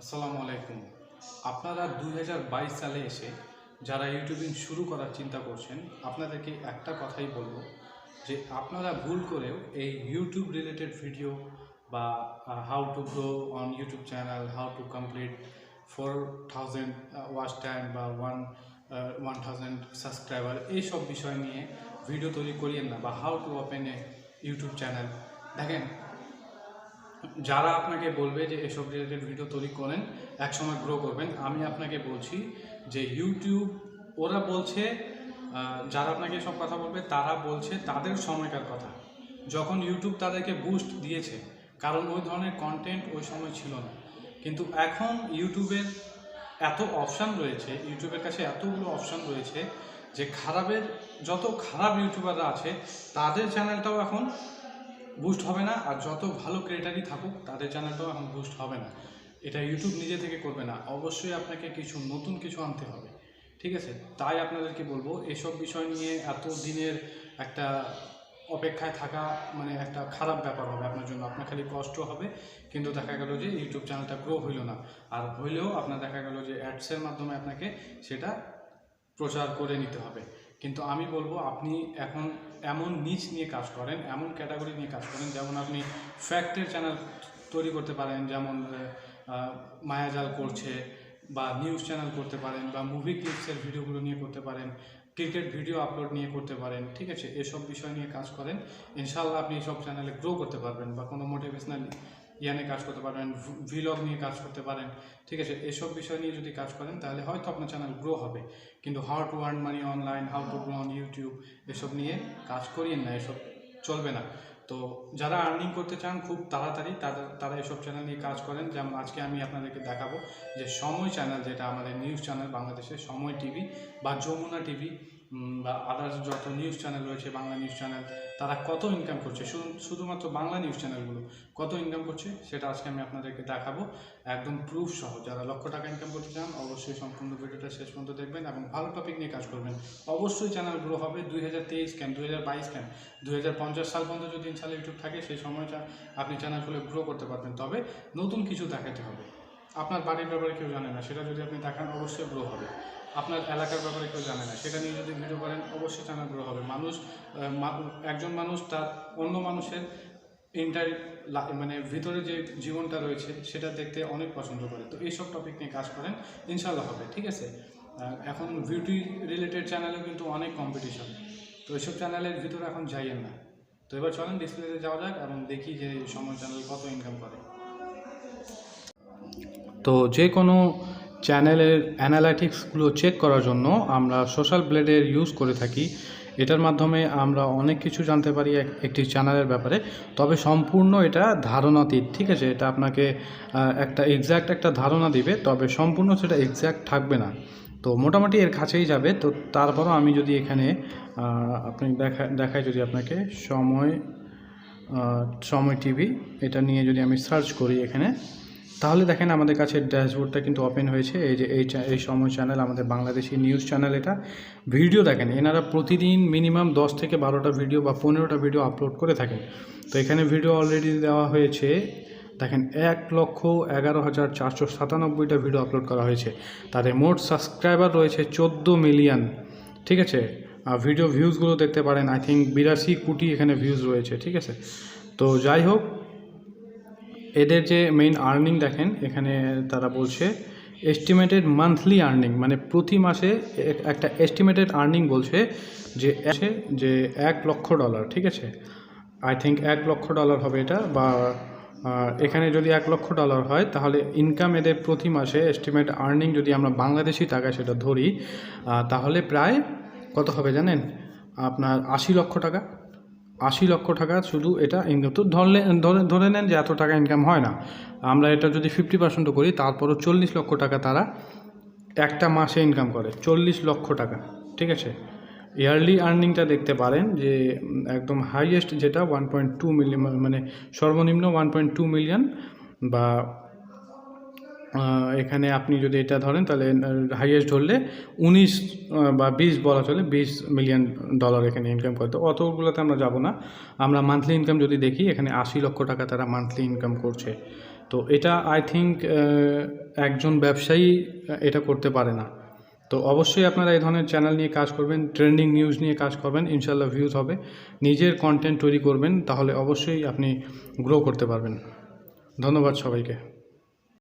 আসসালামু আলাইকুম। আপনারা 2022 সালে এসে যারা ইউটিউবিং শুরু করার চিন্তা করছেন, আপনাদেরকে একটা কথাই বলবো যে আপনারা ভুল করেও এই ইউটিউব রিলেটেড ভিডিও বা how to grow on YouTube channel, how to complete 4000 watch time বা 1000 সাবস্ক্রাইবার, এইসব বিষয় নিয়ে ভিডিও তৈরি করিয়েন না, বা how to open A YouTube channel. দেখেন, যারা আপনাকে বলবে যে এসব রিলেটেড ভিডিও তৈরি করেন, একসময় গ্রো করবেন, আমি আপনাকে বলছি যে ইউটিউব, ওরা বলছে, যারা আপনাকে সব কথা বলবে তারা বলছে তাদের সময়কার কথা, যখন ইউটিউব তাদেরকে বুস্ট দিয়েছে, কারণ ওই ধরনের কন্টেন্ট ওই সময় ছিল না। কিন্তু এখন ইউটিউবের এত অপশান রয়েছে, ইউটিউবের কাছে এতগুলো অপশান রয়েছে যে যত খারাপ ইউটিউবাররা আছে তাদের চ্যানেলটাও এখন বুস্ট হবে না, আর যত ভালো ক্রিয়েটারই থাকুক তাদের চ্যানেলটাও এখন বুস্ট হবে না। এটা ইউটিউব নিজে থেকে করবে না, অবশ্যই আপনাকে নতুন কিছু আনতে হবে, ঠিক আছে? তাই আপনাদেরকে বলবো, এসব বিষয় নিয়ে এত দিনের একটা অপেক্ষায় থাকা মানে একটা খারাপ ব্যাপার হবে আপনার জন্য। আপনার খালি কষ্ট হবে, কিন্তু দেখা গেল যে ইউটিউব চ্যানেলটা গ্রো হইল না। আর হইলেও আপনার দেখা গেল যে অ্যাডসের মাধ্যমে আপনাকে সেটা প্রচার করে নিতে হবে। কিন্তু আমি বলবো, আপনি এখন এমন নিচ নিয়ে কাজ করেন, এমন ক্যাটাগরি নিয়ে কাজ করেন, যেমন আপনি ফ্যাক্টের চ্যানেল তৈরি করতে পারেন, যেমন মায়াজাল করছে, বা নিউজ চ্যানেল করতে পারেন, বা মুভি ক্লিপসের ভিডিওগুলো নিয়ে করতে পারেন, ক্রিকেট ভিডিও আপলোড নিয়ে করতে পারেন, ঠিক আছে? এসব বিষয় নিয়ে কাজ করেন, ইনশাআল্লাহ আপনি সব চ্যানেলে গ্রো করতে পারবেন, বা কোনো মোটিভেশনাল নিয়ে কাজ করতে পারবেন, ভিলগ নিয়ে কাজ করতে পারেন, ঠিক আছে? এসব বিষয় নিয়ে যদি কাজ করেন তাহলে হয়তো আপনার চ্যানেল গ্রো হবে। কিন্তু how to earn money online, how to grow on YouTube, এসব নিয়ে কাজ করিয়েন না, এসব চলবে না। তো যারা আর্নিং করতে চান খুব তাড়াতাড়ি, তারা এসব চ্যানেল নিয়ে কাজ করেন। যেমন আজকে আমি আপনাদেরকে দেখাবো যে সময় চ্যানেল, যেটা আমাদের নিউজ চ্যানেল বাংলাদেশের, সময় টিভি বা যমুনা টিভি বা আদার্স যত নিউজ চ্যানেল রয়েছে, বাংলা নিউজ চ্যানেল, তারা কত ইনকাম করছে, শুধুমাত্র বাংলা নিউজ চ্যানেলগুলো কত ইনকাম করছে সেটা আজকে আমি আপনাদেরকে দেখাবো, একদম প্রুফ সহ। যারা লক্ষ টাকা ইনকাম করতে চান অবশ্যই সম্পূর্ণ ভিডিওটা শেষ পর্যন্ত দেখবেন এবং ভালো টপিক নিয়ে কাজ করবেন। অবশ্যই চ্যানেল গ্রো হবে। 2023 কেন, 2022 কেন, 2050 সাল পর্যন্ত যদি ইনশাআল্লাহ ইউটিউব থাকে, সেই সময়টা আপনি চ্যানেল খুলে গ্রো করতে পারবেন। তবে নতুন কিছু দেখাতে হবে। আপনার বাড়ির ব্যাপারে কেউ জানে না, সেটা যদি আপনি দেখান অবশ্যই গ্রো হবে। আপনার এলাকার ব্যাপারে কেউ জানে না, সেটা নিয়ে যদি ভিডিও করেন অবশ্যই চ্যানেল গ্রো হবে। একজন মানুষ তার অন্য মানুষের মানে ভিতরে যে জীবনটা রয়েছে সেটা দেখতে অনেক পছন্দ করে। তো এইসব টপিক নিয়ে কাজ করেন, ইনশাল্লাহ হবে, ঠিক আছে? এখন বিউটি রিলেটেড চ্যানেলেও কিন্তু অনেক কম্পিটিশন, তো এইসব চ্যানেলের ভিতরে এখন যাইয়েন না। তো এবার চলেন ডিসপ্লেতে যাওয়া যাক এবং দেখি যে সময় চ্যানেল কত ইনকাম করে। তো যে কোনো চ্যানেলের অ্যানালাইটিক্সগুলো চেক করার জন্য আমরা সোশ্যাল ব্লেডের ইউজ করে থাকি। এটার মাধ্যমে আমরা অনেক কিছু জানতে পারি একটি চ্যানেলের ব্যাপারে, তবে সম্পূর্ণ এটা ধারণাতীত, ঠিক আছে? এটা আপনাকে একটা এক্স্যাক্ট একটা ধারণা দিবে, তবে সম্পূর্ণ সেটা এক্স্যাক্ট থাকবে না। তো মোটামুটি এর কাছেই যাবে। তো তারপরও আমি যদি এখানে আপনি দেখাই যদি আপনাকে সময় টিভি এটা নিয়ে যদি আমি সার্চ করি এখানে, তাহলে দেখেন আমাদের কাছে ড্যাশবোর্ডটা কিন্তু ওপেন হয়েছে। এই যে এই সময় চ্যানেল, আমাদের বাংলাদেশি নিউজ চ্যানেল। এটা ভিডিও দেখেন, এনারা প্রতিদিন মিনিমাম 10 থেকে 12টা ভিডিও বা 15টা ভিডিও আপলোড করে থাকেন। তো এখানে ভিডিও অলরেডি দেওয়া হয়েছে, দেখেন 1,11,497টা ভিডিও আপলোড করা হয়েছে। তাদের মোট সাবস্ক্রাইবার রয়েছে 14 মিলিয়ন, ঠিক আছে? আর ভিডিও ভিউজগুলো দেখতে পারেন, আই থিঙ্ক 82 কোটি এখানে ভিউজ রয়েছে, ঠিক আছে? তো যাই হোক, এদের যে মেইন আর্নিং দেখেন এখানে তারা বলছে এস্টিমেটেড মান্থলি আর্নিং, মানে প্রতি মাসে একটা এস্টিমেটেড আর্নিং বলছে যে $1,00,000, ঠিক আছে? আই থিঙ্ক $1,00,000 হবে এটা, বা এখানে যদি $1,00,000 হয় তাহলে ইনকাম এদের প্রতি মাসে এস্টিমেট আর্নিং যদি আমরা বাংলাদেশি টাকায় সেটা ধরি, তাহলে প্রায় কত হবে জানেন? আপনার 80 লক্ষ টাকা। 80 লক্ষ টাকা শুধু এটা ইনকাম। তো ধরে নেন যে এত টাকা ইনকাম হয় না, আমরা এটা যদি 50% করি, তারপরও 40 লক্ষ টাকা তারা একটা মাসে ইনকাম করে। 40 লক্ষ টাকা, ঠিক আছে? ইয়ারলি আর্নিংটা দেখতে পারেন যে একদম হাইয়েস্ট যেটা 1.2 মিলিয়ন, মানে সর্বনিম্ন 1.2 মিলিয়ন, বা এখানে আপনি যদি এটা ধরেন তাহলে হাইয়েস্ট ধরলে 19 বা 20 বলা চলে, $20 মিলিয়ন এখানে ইনকাম করে। তো অতগুলোতে আমরা যাব না, আমরা মান্থলি ইনকাম যদি দেখি, এখানে 80 লক্ষ টাকা তারা মান্থলি ইনকাম করছে, তো এটা আই থিঙ্ক একজন ব্যবসায়ী এটা করতে পারে না। তো অবশ্যই আপনারা এই ধরনের চ্যানেল নিয়ে কাজ করবেন, ট্রেন্ডিং নিউজ নিয়ে কাজ করবেন, ইনশাল্লাহ ভিউজ হবে। নিজের কন্টেন্ট তৈরি করবেন, তাহলে অবশ্যই আপনি গ্রো করতে পারবেন। ধন্যবাদ সবাইকে।